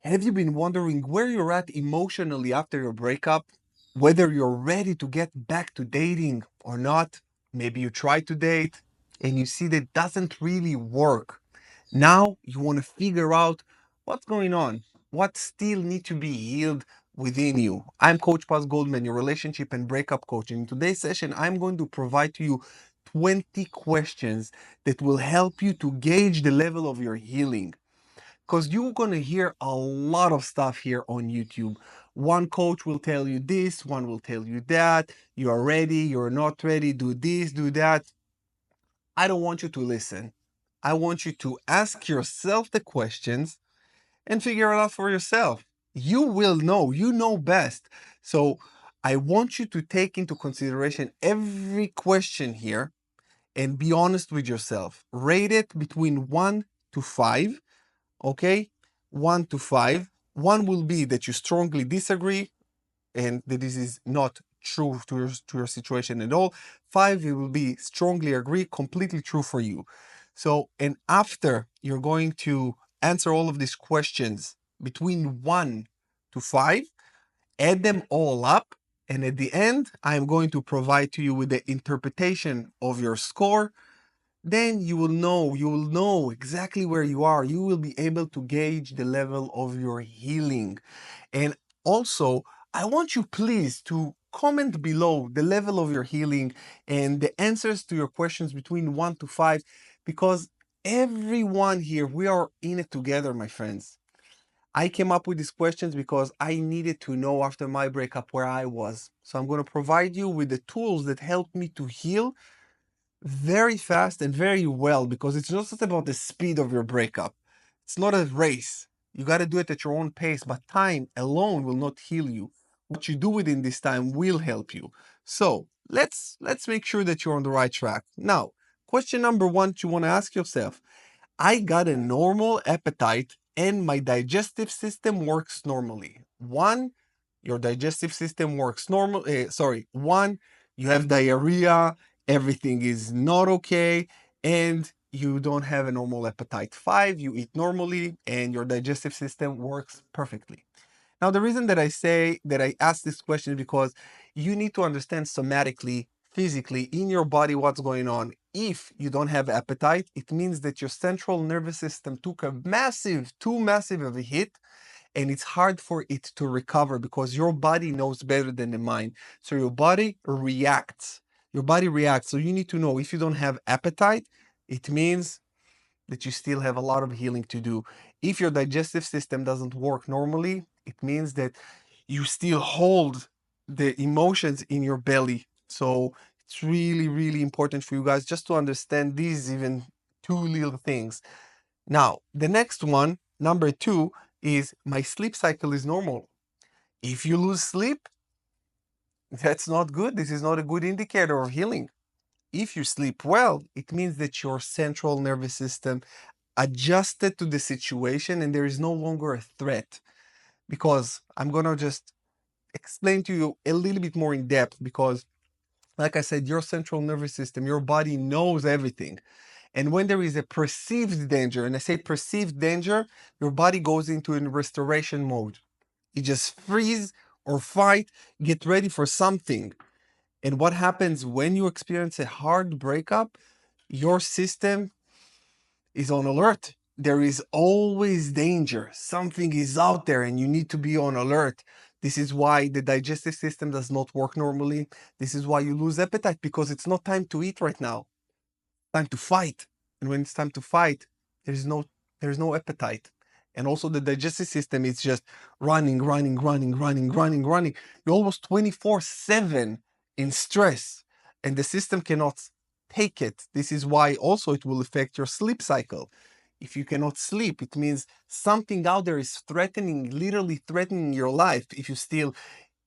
Have you been wondering where you're at emotionally after your breakup? Whether you're ready to get back to dating or not? Maybe you try to date and you see that it doesn't really work. Now you want to figure out what's going on, what still need to be healed within you. I'm Coach Paz Goldman, your relationship and breakup coach. In today's session, I'm going to provide to you 20 questions that will help you to gauge the level of your healing, because you're going to hear a lot of stuff here on YouTube. One coach will tell you this, one will tell you that. You are ready, you're not ready, do this, do that. I don't want you to listen. I want you to ask yourself the questions and figure it out for yourself. You will know, you know best. So I want you to take into consideration every question here and be honest with yourself. Rate it between 1 to 5. Okay, 1 to 5. One will be that you strongly disagree and that this is not true to your situation at all. 5, it will be strongly agree, completely true for you. So, and after you're going to answer all of these questions between 1 to 5, add them all up. And at the end, I'm going to provide to you with the interpretation of your score. Then you will know exactly where you are. You will be able to gauge the level of your healing. And also, I want you please to comment below the level of your healing and the answers to your questions between 1 to 5, because everyone here, we are in it together, my friends. I came up with these questions because I needed to know after my breakup where I was. So I'm going to provide you with the tools that helped me to heal very fast and very well, because it's not just about the speed of your breakup. It's not a race. You got to do it at your own pace, but time alone will not heal you. What you do within this time will help you. So let's make sure that you're on the right track. Now, question number one that you want to ask yourself: I got a normal appetite and my digestive system works normally. One, your digestive system works normal. One, you have diarrhea, everything is not okay, and you don't have a normal appetite. 5, you eat normally and your digestive system works perfectly. Now, the reason that I say that I ask this question is because you need to understand somatically, physically, in your body what's going on. If you don't have appetite, it means that your central nervous system took a too massive of a hit, and it's hard for it to recover because your body knows better than the mind. So your body reacts. Your body reacts. So you need to know, if you don't have appetite, it means that you still have a lot of healing to do. If your digestive system doesn't work normally, it means that you still hold the emotions in your belly. So it's really, really important for you guys just to understand these even two little things. Now, the next one, number 2, is my sleep cycle is normal. If you lose sleep, that's not good. This is not a good indicator of healing. If you sleep well, it means that your central nervous system adjusted to the situation and there is no longer a threat. Because I'm going to just explain to you a little bit more in depth, because like I said, your central nervous system, your body knows everything. And when there is a perceived danger, and I say perceived danger, your body goes into a restoration mode. You just freeze or fight, get ready for something. And what happens when you experience a hard breakup? Your system is on alert. There is always danger. Something is out there and you need to be on alert. This is why the digestive system does not work normally. This is why you lose appetite, because it's not time to eat right now. Time to fight. And when it's time to fight, there's no there's no appetite. And also the digestive system is just running, running, running, running, running, running. You're almost 24/7 in stress, and the system cannot take it. This is why also it will affect your sleep cycle. If you cannot sleep, it means something out there is threatening, literally threatening your life. If you still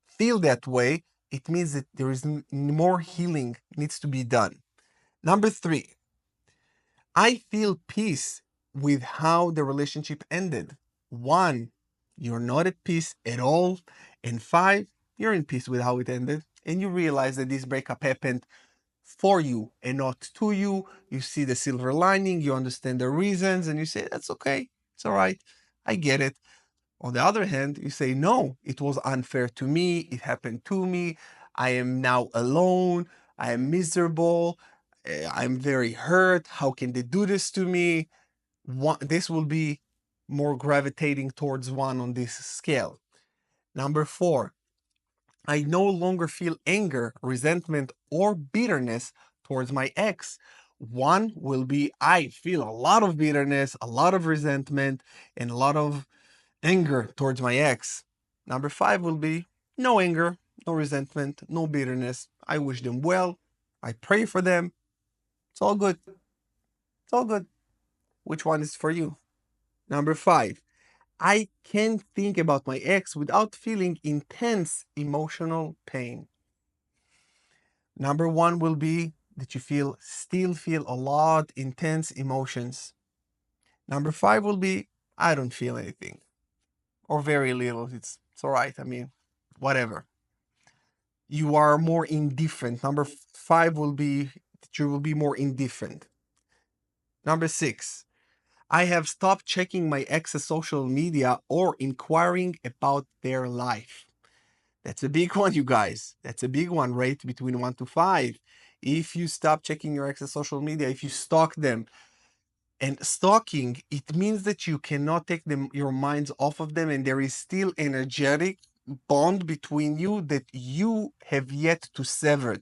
feel that way, it means that there is more healing needs to be done. Number 3, I feel peace with how the relationship ended. 1, you're not at peace at all. And 5, you're in peace with how it ended. And you realize that this breakup happened for you and not to you. You see the silver lining, you understand the reasons, and you say, that's okay. It's all right. I get it. On the other hand, you say, no, it was unfair to me. It happened to me. I am now alone. I am miserable. I'm very hurt. How can they do this to me? This will be more gravitating towards one on this scale. Number four, I no longer feel anger, resentment, or bitterness towards my ex. One will be I feel a lot of bitterness, a lot of resentment, and a lot of anger towards my ex. Number five will be no anger, no resentment, no bitterness. I wish them well. I pray for them. It's all good. It's all good. Which one is for you? Number five, I can think about my ex without feeling intense emotional pain. Number one will be that you still feel a lot intense emotions. Number five will be I don't feel anything or very little. It's all right. I mean, whatever. You are more indifferent. Number five will be that you will be more indifferent. Number six, I have stopped checking my ex's social media or inquiring about their life. That's a big one, you guys. That's a big one. Rate between one to five. If you stop checking your ex's social media, if you stalk them, and stalking, it means that you cannot take your minds off of them, and there is still energetic bond between you that you have yet to sever.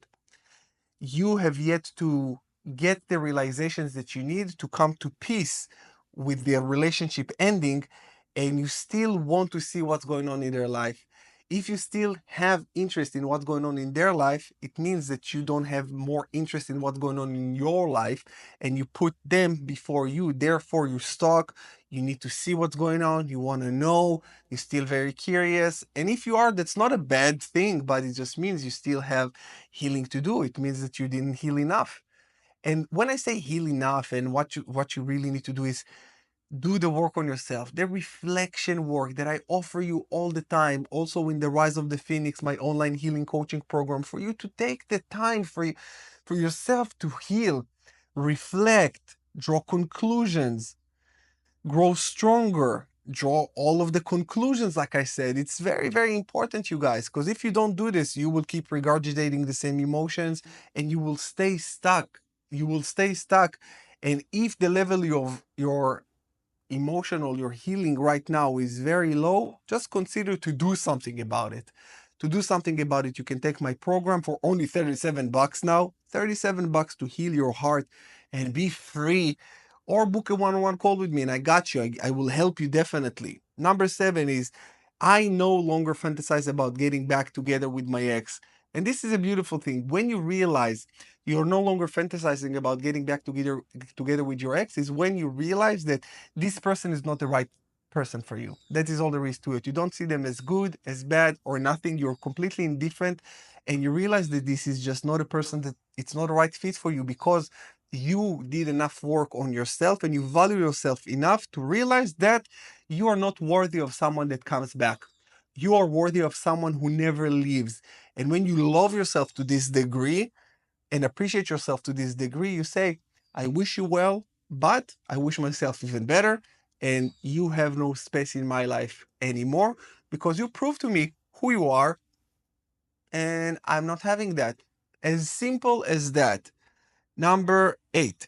You have yet to get the realizations that you need to come to peace with their relationship ending, and you still want to see what's going on in their life. If you still have interest in what's going on in their life, it means that you don't have more interest in what's going on in your life, and you put them before you. Therefore, you stalk. You need to see what's going on. You want to know. You're still very curious. And if you are, that's not a bad thing, but it just means you still have healing to do. It means that you didn't heal enough. And when I say heal enough, and what you really need to do is do the work on yourself, the reflection work that I offer you all the time, also in the Rise of the Phoenix, my online healing coaching program, for you to take the time for yourself to heal, reflect, draw conclusions, grow stronger, draw all of the conclusions. Like I said, it's very, very important, you guys, because if you don't do this, you will keep regurgitating the same emotions and you will stay stuck. You will stay stuck. And if the level of your emotional, your healing right now is very low, just consider to do something about it. To do something about it, you can take my program for only 37 bucks now. 37 bucks to heal your heart and be free, or book a one-on-one call with me and I got you. I will help you definitely. Number seven is I no longer fantasize about getting back together with my ex. And this is a beautiful thing. When you realize you're no longer fantasizing about getting back together with your ex, is when you realize that this person is not the right person for you. That is all there is to it. You don't see them as good, as bad, or nothing. You're completely indifferent. And you realize that this is just not a person that it's not the right fit for you, because you did enough work on yourself and you value yourself enough to realize that you are not worthy of someone that comes back. You are worthy of someone who never leaves. And when you love yourself to this degree and appreciate yourself to this degree, you say, I wish you well, but I wish myself even better. And you have no space in my life anymore because you proved to me who you are. And I'm not having that. As simple as that. Number eight,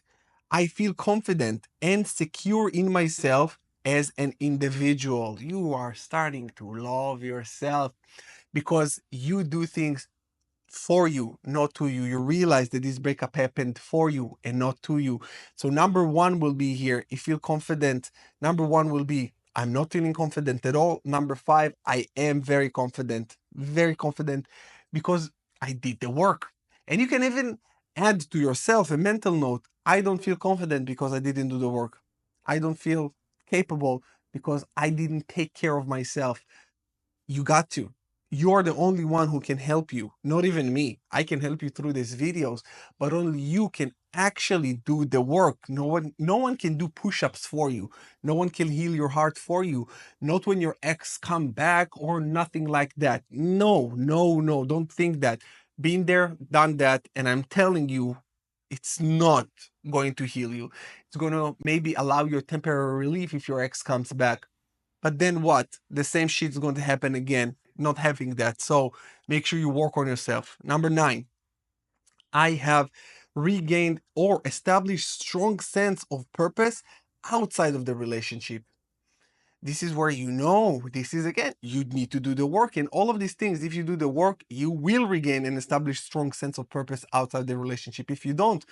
I feel confident and secure in myself as an individual. You are starting to love yourself because you do things for you, not to you. You realize that this breakup happened for you and not to you. So number one will be here, you feel confident. Number one will be, I'm not feeling confident at all. Number five, I am very confident because I did the work. And you can even add to yourself a mental note. I don't feel confident because I didn't do the work. I don't feel capable because I didn't take care of myself. You got to. You're the only one who can help you, not even me. I can help you through these videos, but only you can actually do the work. No one can do push-ups for you. No one can heal your heart for you. Not when your ex come back or nothing like that. No, no, no, don't think that. Been there, done that, and I'm telling you, it's not going to heal you. It's going to maybe allow you a temporary relief if your ex comes back, but then what? The same shit's going to happen again, not having that. So make sure you work on yourself. Number 9, I have regained or established strong sense of purpose outside of the relationship. This is where this is again, you need to do the work. And all of these things, if you do the work, you will regain and establish strong sense of purpose outside the relationship. If you don't,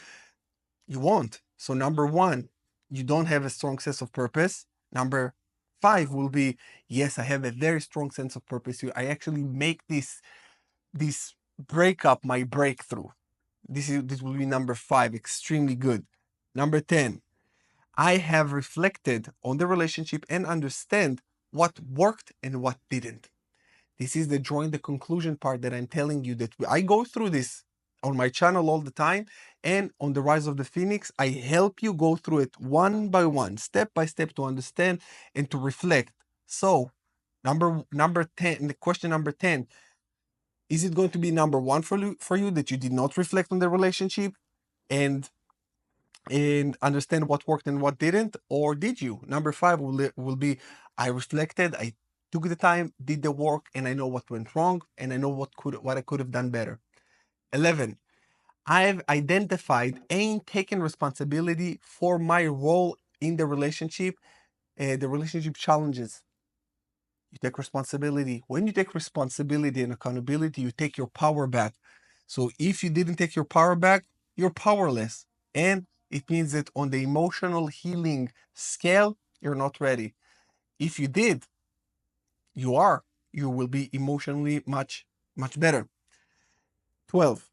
you won't. So number 1, you don't have a strong sense of purpose. Number 5 will be, yes, I have a very strong sense of purpose. I actually make this breakup my breakthrough. This will be number 5, extremely good. Number 10, I have reflected on the relationship and understand what worked and what didn't. This is the drawing the conclusion part that I'm telling you that I go through this on my channel all the time, and on the Rise of the Phoenix, I help you go through it one by one, step by step, to understand and to reflect. So, number 10, the question number 10, is it going to be number 1 for you that you did not reflect on the relationship and understand what worked and what didn't, or did you? Number 5 will be, I reflected, I took the time, did the work, and I know what went wrong, and I know what I could have done better. 11, I've identified and taken responsibility for my role in the relationship challenges. You take responsibility. When you take responsibility and accountability, you take your power back. So if you didn't take your power back, you're powerless. And it means that on the emotional healing scale, you're not ready. If you did, you are. You will be emotionally much, much better. 12,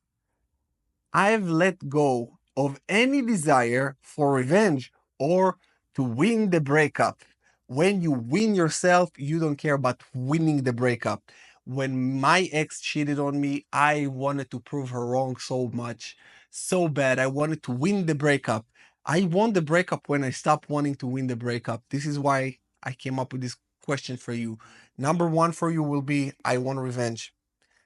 I've let go of any desire for revenge or to win the breakup. When you win yourself, you don't care about winning the breakup. When my ex cheated on me, I wanted to prove her wrong so much, so bad. I wanted to win the breakup. I won the breakup when I stopped wanting to win the breakup. This is why I came up with this question for you. Number 1 for you will be, I want revenge.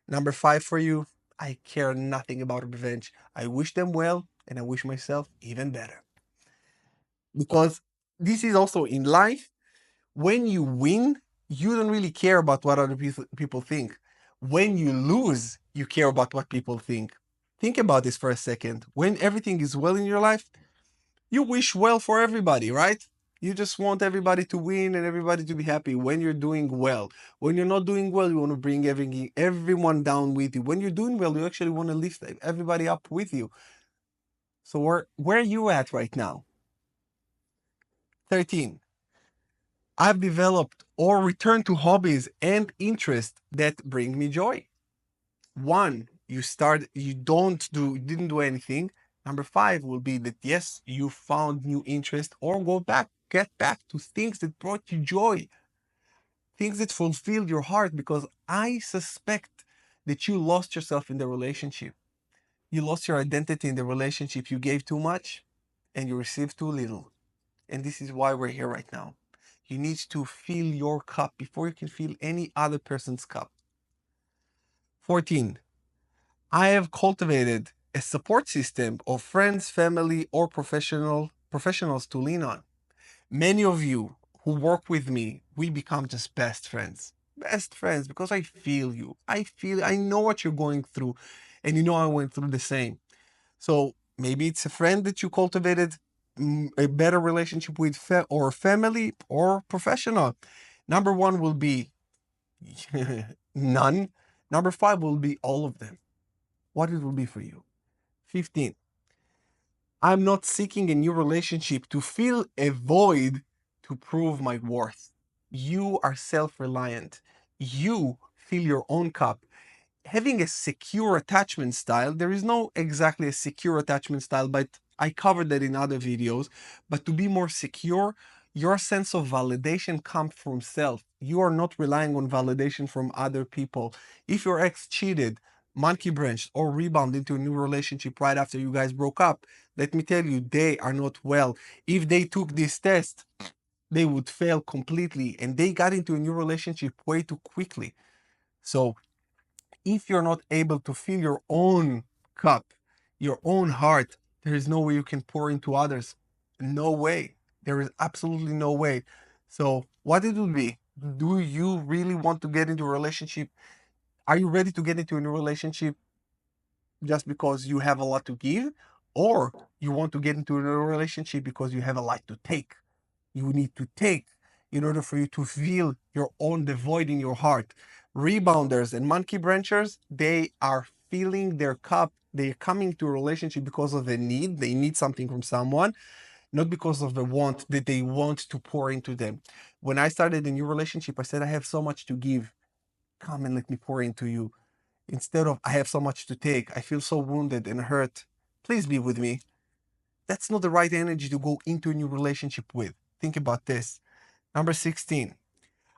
Number 5 for you, I care nothing about revenge. I wish them well, and I wish myself even better. Because this is also in life, when you win, you don't really care about what other people think. When you lose, you care about what people think. Think about this for a second. When everything is well in your life, you wish well for everybody, right? You just want everybody to win and everybody to be happy when you're doing well. When you're not doing well, you want to bring everyone down with you. When you're doing well, you actually want to lift everybody up with you. So where are you at right now? 13. I've developed or returned to hobbies and interests that bring me joy. 1, you didn't do anything. Number 5 will be that, yes, you found new interest, or get back to things that brought you joy, things that fulfilled your heart, because I suspect that you lost yourself in the relationship. You lost your identity in the relationship. You gave too much and you received too little. And this is why we're here right now. You need to fill your cup before you can fill any other person's cup. 14, I have cultivated a support system of friends, family, or professionals to lean on. Many of you who work with me, we become just best friends. Best friends, because I feel you. I know what you're going through, and I went through the same. So maybe it's a friend that you cultivated a better relationship with, or family, or professional. Number 1 will be none. Number 5 will be all of them. What it will be for you. 15, I'm not seeking a new relationship to fill a void to prove my worth. You are self-reliant. You fill your own cup. Having a secure attachment style, there is no exactly a secure attachment style, but I covered that in other videos. But to be more secure, your sense of validation comes from self. You are not relying on validation from other people. If your ex cheated, monkey branched, or rebounded into a new relationship right after you guys broke up, let me tell you, they are not well. If they took this test, they would fail completely, and they got into a new relationship way too quickly. So if you're not able to fill your own cup, your own heart, there is no way you can pour into others. No way. There is absolutely no way. So what it will be? Do you really want to get into a relationship? Are you ready to get into a new relationship just because you have a lot to give? Or you want to get into a new relationship because you have a lot to take? You need to take in order for you to feel your own the void in your heart. Rebounders and monkey branchers, they are filling their cup. They're coming to a relationship because of a need. They need something from someone, not because of the want that they want to pour into them. When I started a new relationship, I said, I have so much to give. Come and let me pour into you. Instead of, I have so much to take. I feel so wounded and hurt. Please be with me. That's not the right energy to go into a new relationship with. Think about this. Number 16,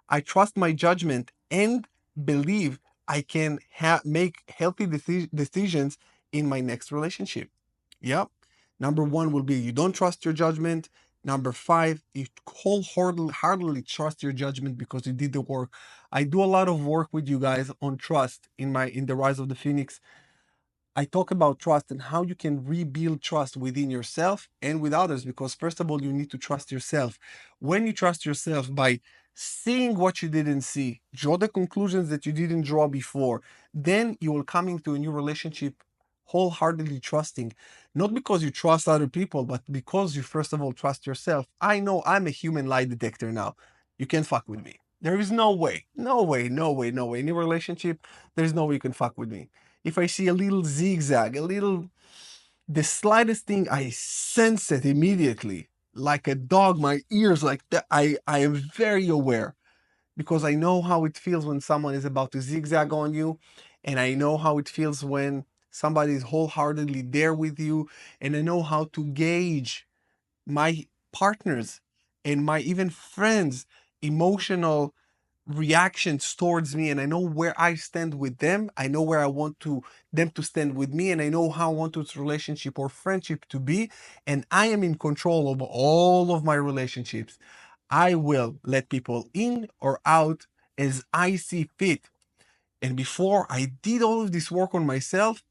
I trust my judgment and believe I can make healthy decisions in my next relationship. Yep. Number one will be you don't trust your judgment. Number five, you wholeheartedly trust your judgment because you did the work. I do a lot of work with you guys on trust in the Rise of the Phoenix. I talk about trust and how you can rebuild trust within yourself and with others. Because, first of all, you need to trust yourself. When you trust yourself by seeing what you didn't see, draw the conclusions that you didn't draw before, then you will come into a new relationship wholeheartedly trusting. Not because you trust other people, but because you, first of all, trust yourself. I know I'm a human lie detector now. You can't fuck with me. There is no way, no way, no way, no way. In a relationship, there's no way you can fuck with me. If I see a little zigzag, the slightest thing, I sense it immediately. Like a dog, my ears like that. I am very aware because I know how it feels when someone is about to zigzag on you. And I know how it feels when somebody is wholeheartedly there with you. And I know how to gauge my partners and my even friends' emotional reactions towards me, and I know where I stand with them. I know where I want to them to stand with me, and I know how I want this relationship or friendship to be, and I am in control of all of my relationships. I will let people in or out as I see fit. And before I did all of this work on myself,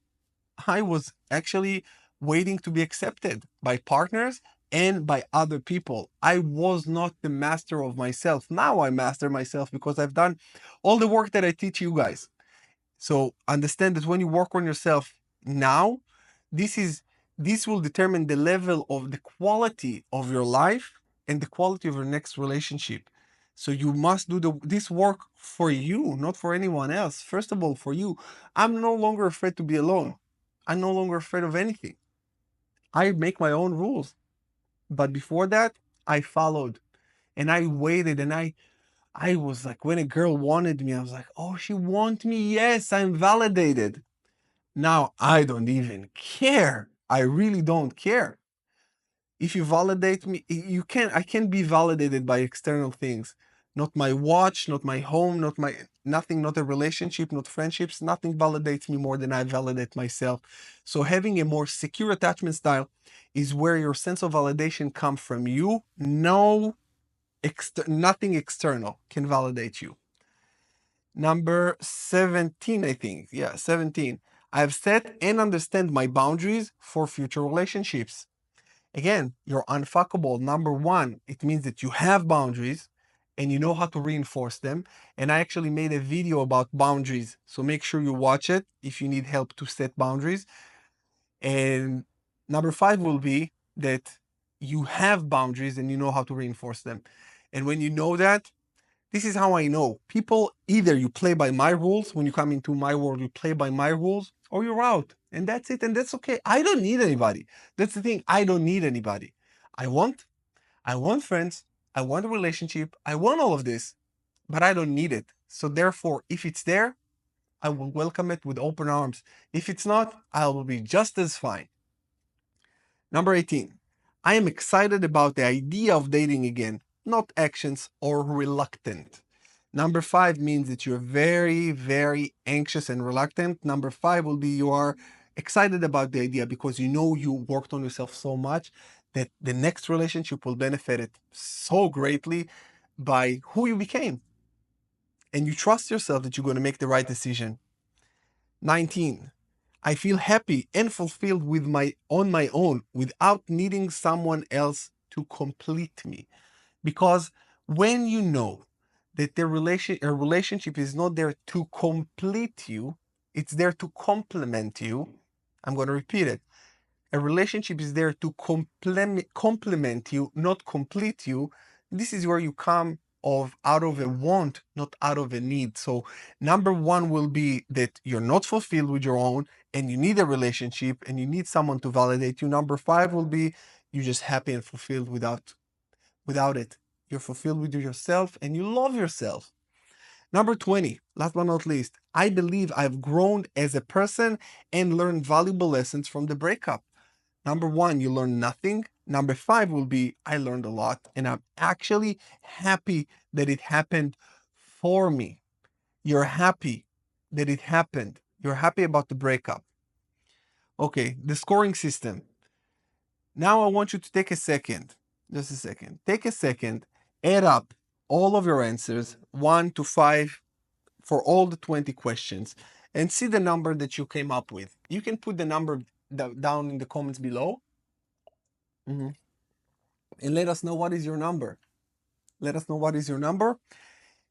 I was actually waiting to be accepted by partners and by other people. I was not the master of myself. Now I master myself because I've done all the work that I teach you guys. So understand that when you work on yourself now, this is this will determine the level of the quality of your life and the quality of your next relationship. So you must do this work for you, not for anyone else. First of all, for you. I'm no longer afraid to be alone. I'm no longer afraid of anything. I make my own rules. But before that, I followed and I waited and I was like, when a girl wanted me, I was like, oh, she wants me. Yes, I'm validated. Now I don't even care. I really don't care. If you validate me, I can't be validated by external things. Not my watch, not my home, not my nothing, not a relationship, not friendships. Nothing validates me more than I validate myself. So having a more secure attachment style is where your sense of validation comes from you. Nothing external can validate you. Number 17, I think. Yeah, 17. I've set and understand my boundaries for future relationships. Again, you're unfuckable. Number one, it means that you have boundaries and you know how to reinforce them. And I actually made a video about boundaries. So make sure you watch it if you need help to set boundaries. And number five will be that you have boundaries and you know how to reinforce them. And when you know that, this is how I know. People, either you play by my rules, when you come into my world, you play by my rules, or you're out. And that's it. And that's okay. I don't need anybody. That's the thing. I don't need anybody. I want, I want friends. I want a relationship. I want all of this, but I don't need it. So therefore, if it's there, I will welcome it with open arms. If it's not, I will be just as fine. Number 18. I am excited about the idea of dating again, not actions or reluctant. Number 5 means that you're very, very anxious and reluctant. Number 5 will be you are excited about the idea because you know you worked on yourself so much that the next relationship will benefit it so greatly by who you became. And you trust yourself that you're going to make the right decision. 19. I feel happy and fulfilled with my own without needing someone else to complete me. Because when you know that a relationship is not there to complete you, it's there to complement you. I'm going to repeat it. A relationship is there to complement you, not complete you. This is where you come out of a want, not out of a need. So number one will be that you're not fulfilled with your own and you need a relationship and you need someone to validate you. Number five will be you're just happy and fulfilled without it. You're fulfilled with yourself and you love yourself. Number 20, last but not least, I believe I've grown as a person and learned valuable lessons from the breakup. Number one, you learn nothing. Number five will be, I learned a lot, and I'm actually happy that it happened for me. You're happy that it happened. You're happy about the breakup. Okay, the scoring system. Now I want you to take a second, just a second. Take a second, add up all of your answers, 1 to 5, for all the 20 questions, and see the number that you came up with. You can put the number down in the comments below. Mhm. And let us know what is your number. Let us know what is your number,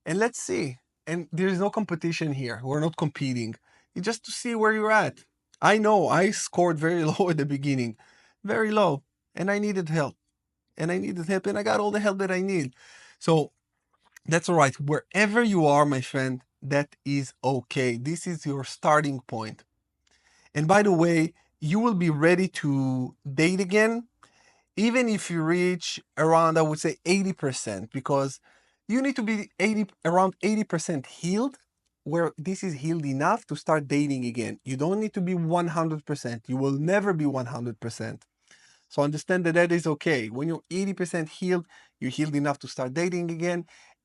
and let's see. And there is no competition here. We're not competing. It's just to see where you're at. I know I scored very low at the beginning, very low, and I needed help. And I needed help, and I got all the help that I need. So that's all right. Wherever you are, my friend, that is okay. This is your starting point. And by the way, you will be ready to date again even if you reach around, I would say 80%, because you need to be around 80% healed, where this is healed enough to start dating again. You don't need to be 100%. You will never be 100%. So understand that that is okay. When you're 80% healed, you're healed enough to start dating again.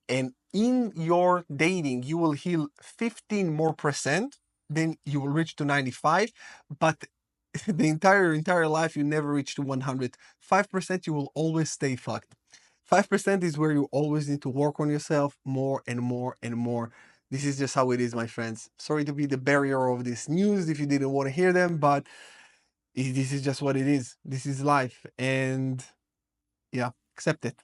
And in your dating, you will heal 15 more percent, then you will reach to 95. But the entire life, you never reach to 100. 5%, you will always stay fucked. 5% is where you always need to work on yourself more and more and more. This is just how it is, my friends. Sorry to be the barrier of this news if you didn't want to hear them, but this is just what it is. This is life. And yeah, accept it.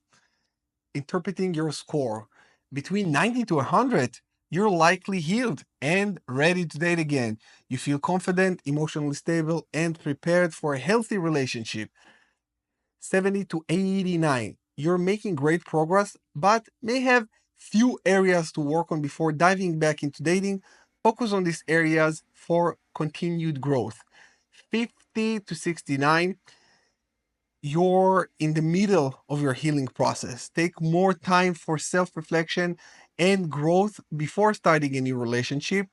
Interpreting your score between 90 to 100, you're likely healed and ready to date again. You feel confident, emotionally stable, and prepared for a healthy relationship. 70 to 89, you're making great progress, but may have few areas to work on before diving back into dating. Focus on these areas for continued growth. 50 to 69, you're in the middle of your healing process. Take more time for self reflection and growth before starting a new relationship.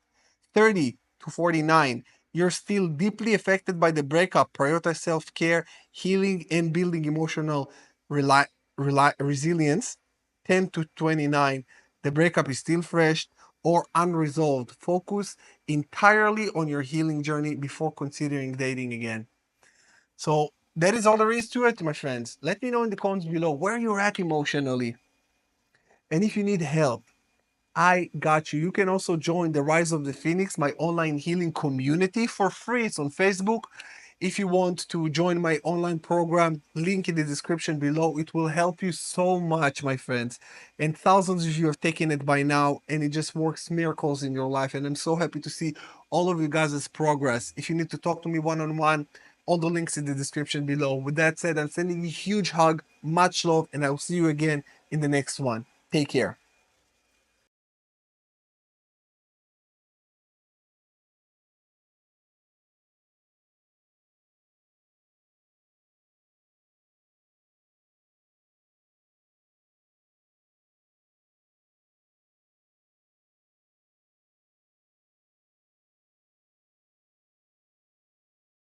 30 to 49, you're still deeply affected by the breakup. Prioritize self care, healing, and building emotional resilience. 10 to 29, the breakup is still fresh or unresolved. Focus entirely on your healing journey before considering dating again. So that is all there is to it, my friends. Let me know in the comments below where you're at emotionally. And if you need help, I got you. You can also join the Rise of the Phoenix, my online healing community, for free. It's on Facebook. If you want to join my online program, link in the description below. It will help you so much, my friends. And thousands of you have taken it by now, and it just works miracles in your life. And I'm so happy to see all of you guys' progress. If you need to talk to me one-on-one, all the links in the description below. With that said, I'm sending you a huge hug, much love, and I will see you again in the next one. Take care.